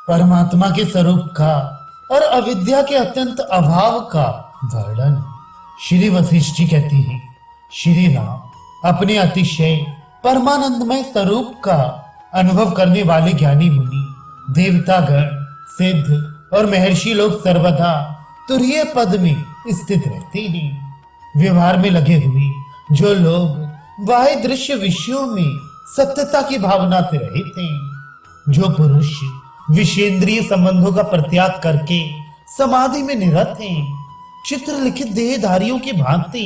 परमात्मा के स्वरूप का और अविद्या के अत्यंत अभाव का वर्णन। श्री वशिष्ठ जी कहती हैं, श्री राम अपने अतिशय परमानंदमय स्वरूप का अनुभव करने वाले ज्ञानी मुनि, देवतागण, सिद्ध और महर्षि लोग सर्वदा तुरीय पद में स्थित रहते हैं। व्यवहार में लगे हुए जो लोग बाह्य दृश्य विषयों में सत्यता की भावना से रहित हैं, जो पुरुष विषेंद्रिय संबंधों का परित्याग करके समाधि में निरत हैं, चित्र लिखित देहधारियों की भांति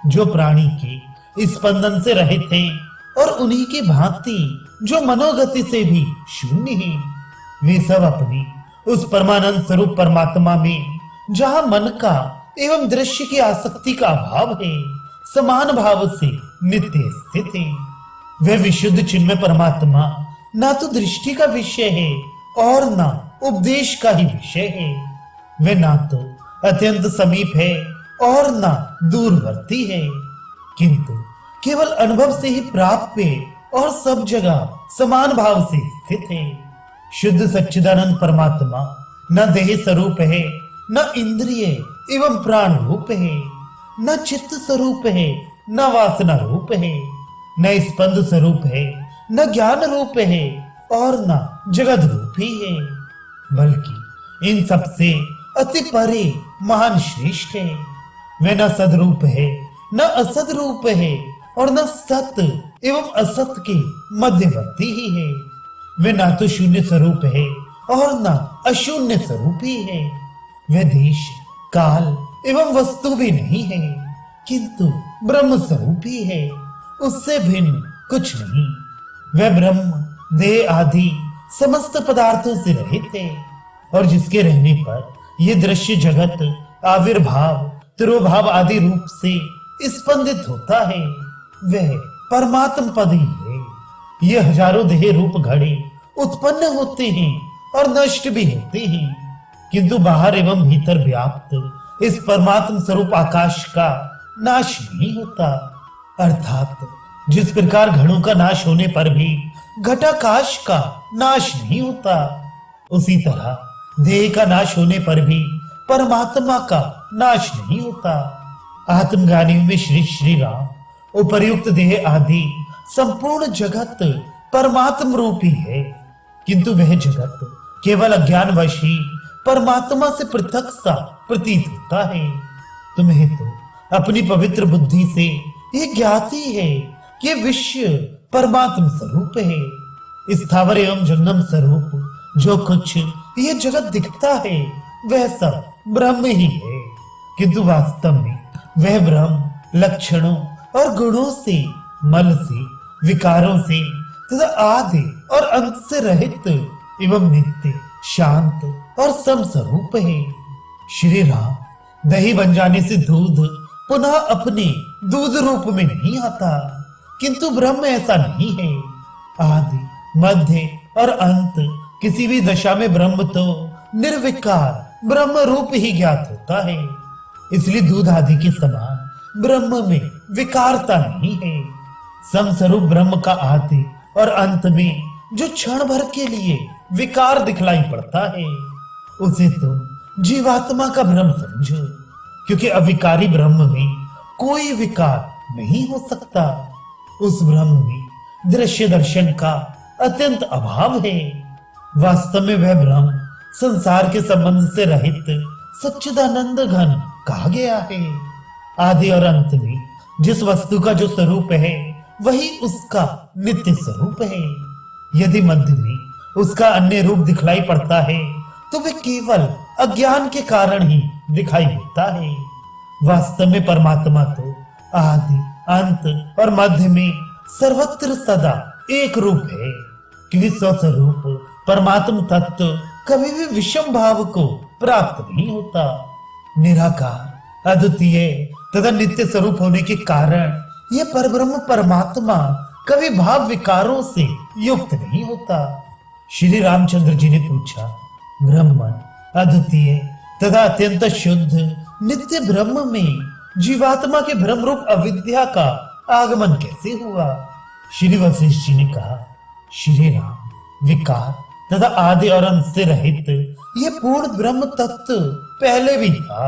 जो प्राणी के स्पंदन से रहित हैं और उन्हीं की भांति जो मनोगति से भी शून्य हैं, वे सब अपने उस परमानंद स्वरूप परमात्मा में, जहां मन का एवं दृश्य की आसक्ति का अभाव है, समान भाव से नित्य स्थित है। वह विशुद्ध चिन्मय परमात्मा ना तो दृष्टि का विषय है और ना उपदेश का ही विषय है। वह ना तो अत्यंत समीप है और ना दूरवर्ती है, किंतु केवल अनुभव से ही प्राप्त है और सब जगह समान भाव से स्थित है। शुद्ध सच्चिदानंद परमात्मा न देह स्वरूप है, न इंद्रिय एवं प्राण रूप है, न चित्त स्वरूप है, न वासना रूप है, न स्पंद स्वरूप है, न ज्ञान रूप है और न जगत रूप ही है, बल्कि इन सब से अति परे महान श्रेष्ठ है। वह न सदरूप है, न असद रूप है और न सत एवं असत के मध्यवर्ती ही है। वह न तो शून्य स्वरूप है और न अशून्य स्वरूप ही है। वह देश, काल एवं वस्तु भी नहीं है, किंतु ब्रह्म स्वरूप ही है, उससे भिन्न कुछ नहीं। वह ब्रह्म देह आदि समस्त पदार्थों से रहित है और जिसके रहने पर यह दृश्य जगत आविर्भाव, तिरोभाव आदि रूप से स्पंदित होता है, वह परमात्म पद ही है। ये हजारों देह रूप घड़े उत्पन्न होते हैं और नष्ट भी होते हैं, किंतु बाहर एवं भीतर व्याप्त इस परमात्म स्वरूप आकाश का नाश नहीं होता। अर्थात जिस प्रकार घड़ों का नाश होने पर भी घटाकाश का नाश नहीं होता, उसी तरह देह का नाश होने पर भी परमात्मा का नाश नहीं होता। आत्मज्ञानियों में श्री श्री राम उपर्युक्त देह आदि संपूर्ण जगत परमात्म रूपी है, किंतु वह जगत केवल अज्ञानवश ही परमात्मा से पृथक सा प्रतीत होता है। तुम्हें तो अपनी पवित्र बुद्धि से यह ज्ञाति है कि विश्व परमात्म स्वरूप है। स्थावर एवं जंगम स्वरूप जो कुछ ये जगत दिखता है वह सब ब्रह्म ही है, किंतु वास्तव में वह ब्रह्म लक्षणों और गुणों से, मल से, विकारों से तथा आदि और अंत से रहित एवं नित्य, शांत और समस्वरूप है। श्री राम दही बन जाने से दूध पुनः अपने दूध रूप में नहीं आता, किंतु ब्रह्म ऐसा नहीं है। आदि, मध्य और अंत किसी भी दशा में ब्रह्म तो निर्विकार ब्रह्म रूप ही ज्ञात होता है। इसलिए दूध आदि के समान ब्रह्म में विकारता नहीं है। समस्वरूप ब्रह्म का आदि और अंत में जो क्षण भर के लिए विकार दिखलाई पड़ता है, उसे तुम जीवात्मा का भ्रम समझो, क्योंकि अविकारी ब्रह्म में कोई विकार नहीं हो सकता। उस ब्रह्म में दृश्य दर्शन का अत्यंत अभाव है। वास्तव में वह ब्रह्म संसार के संबंध से रहित सच्चिदानंद घन कहा गया है। आदि और अंत में जिस वस्तु का जो स्वरूप है वही उसका नित्य स्वरूप है। यदि मध्य में उसका अन्य रूप दिखलाई पड़ता है तो वह केवल अज्ञान के कारण ही दिखाई देता है। वास्तव में परमात्मा तो आदि, अंत और मध्य में सर्वत्र सदा एक रूप है, क्योंकि स्वस्वरूप परमात्म तत्व कभी भी विषम भाव को प्राप्त नहीं होता। निराकार, अद्वितीय तथा नित्य स्वरूप होने के कारण यह परब्रह्म परमात्मा कभी भाव विकारों से युक्त नहीं होता। श्री रामचंद्र जी ने पूछा, ब्रह्मन अद्वितीय तथा अत्यंत शुद्ध नित्य ब्रह्म में जीवात्मा के भ्रम रूप अविद्या का आगमन कैसे हुआ? श्री वशिष्ठ जी ने कहा, श्री राम, विकार तथा आदि और अंत से रहित ये पूर्ण ब्रह्म तत्व पहले भी था,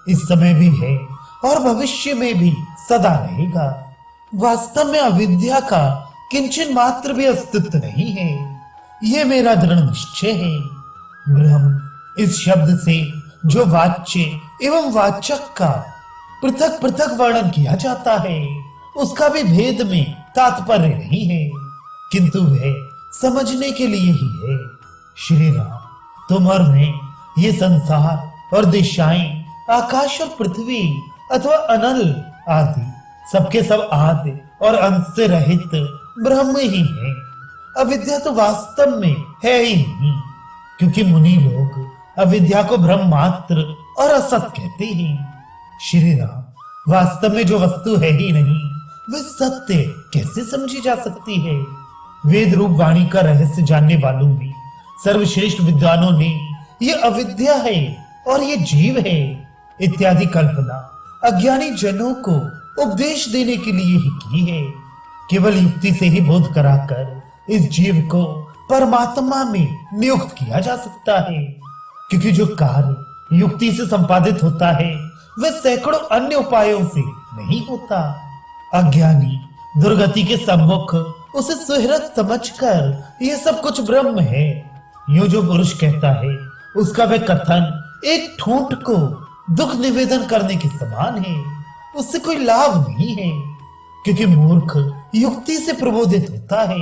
इस समय भी है और भविष्य में भी सदा रहेगा। वास्तव में अविद्या का किंचन मात्र भी अस्तित्व नहीं है, ये मेरा दृढ़ निश्चय है। ब्रह्म इस शब्द से जो वाच्य एवं वाचक का पृथक पृथक वर्णन किया जाता है, उसका भी भेद में तात्पर्य नहीं है, किंतु वह समझने के लिए ही है। श्री राम, तुम और मैं, ये संसार और दिशाएं, आकाश और पृथ्वी अथवा अनल आदि सबके सब आदि और अंत से रहित ब्रह्म ही है। अविद्या तो वास्तव में है ही नहीं, क्योंकि मुनि लोग अविद्या को ब्रह्म मात्र और असत कहते हैं। श्री राम, वास्तव में जो वस्तु है ही नहीं, वह सत्य कैसे समझी जा सकती है? वेद रूप वाणी का रहस्य जानने वालों में सर्वश्रेष्ठ विद्वानों ने ये अविद्या है और ये जीव है इत्यादि कल्पना अज्ञानी जनों को उपदेश देने के लिए ही की है। केवल युक्ति से ही बोध कराकर इस जीव को परमात्मा में नियुक्त किया जा सकता है, क्योंकि जो कार्य युक्ति से संपादित होता है वह सैकड़ों अन्य उपायों से नहीं होता। अज्ञानी दुर्गति के सम्मुख उसे सुहृद समझकर यह सब कुछ ब्रह्म है, यूं जो पुरुष कहता है उसका वह कथन एक ठूंठ को दुख निवेदन करने के समान है, उससे कोई लाभ नहीं है, क्योंकि मूर्ख युक्ति से प्रबोधित होता है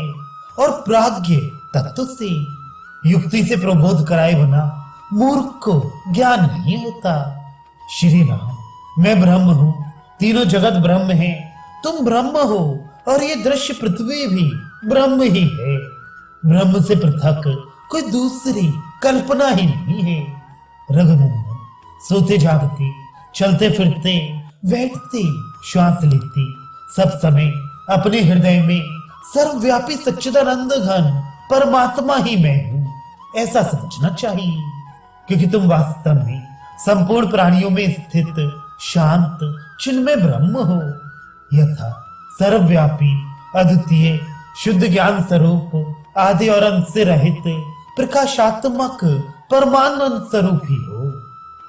और प्राज्ञ तत्व से। युक्ति से प्रबोध कराए बिना मूर्ख को ज्ञान नहीं होता। श्री राम, मैं ब्रह्म हूँ, तीनों जगत ब्रह्म है, तुम ब्रह्म हो और ये दृश्य पृथ्वी भी ब्रह्म ही है। ब्रह्म से पृथक कोई दूसरी कल्पना ही नहीं है। रघुनंदन, सोते जागते, चलते फिरते, बैठते, श्वास लेते, सब समय अपने हृदय में सर्वव्यापी सच्चिदानंद घन परमात्मा ही मैं हूं, ऐसा समझना चाहिए, क्योंकि तुम वास्तव में संपूर्ण प्राणियों में स्थित शांत चिन्मय ब्रह्म हो। यथा सर्वव्यापी अद्वितीय शुद्ध ज्ञान स्वरूप आदि और अंत से रहित प्रकाशात्मक परमानंद स्वरूप ही हो।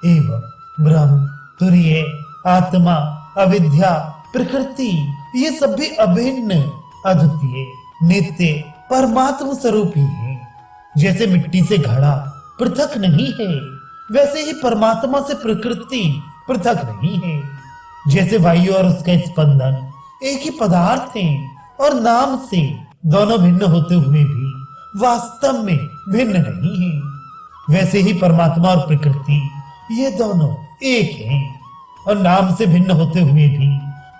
एवं ब्रह्म, तुरीय, आत्मा, अविद्या, प्रकृति, ये सब भी अभिन्न अद्वितीय नित्य परमात्म स्वरूप ही है। जैसे मिट्टी से घड़ा पृथक नहीं है, वैसे ही परमात्मा से प्रकृति पृथक नहीं है। जैसे वायु और उसका स्पंदन एक ही पदार्थ हैं और नाम से दोनों भिन्न होते हुए भी वास्तव में भिन्न नहीं है, वैसे ही परमात्मा और प्रकृति ये दोनों एक हैं और नाम से भिन्न होते हुए भी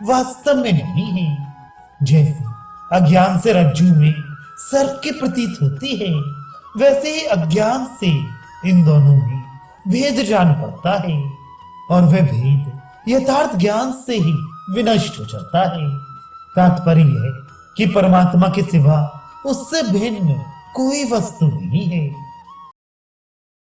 वास्तव में नहीं है। जैसे अज्ञान से रज्जु में सर्प की प्रतीत होती है, वैसे ही अज्ञान से इन दोनों में भेद जान पड़ता है और वह भेद यथार्थ ज्ञान से ही विनष्ट हो जाता है। तात्पर्य है कि परमात्मा के सिवा उससे भिन्न कोई वस्तु नहीं है।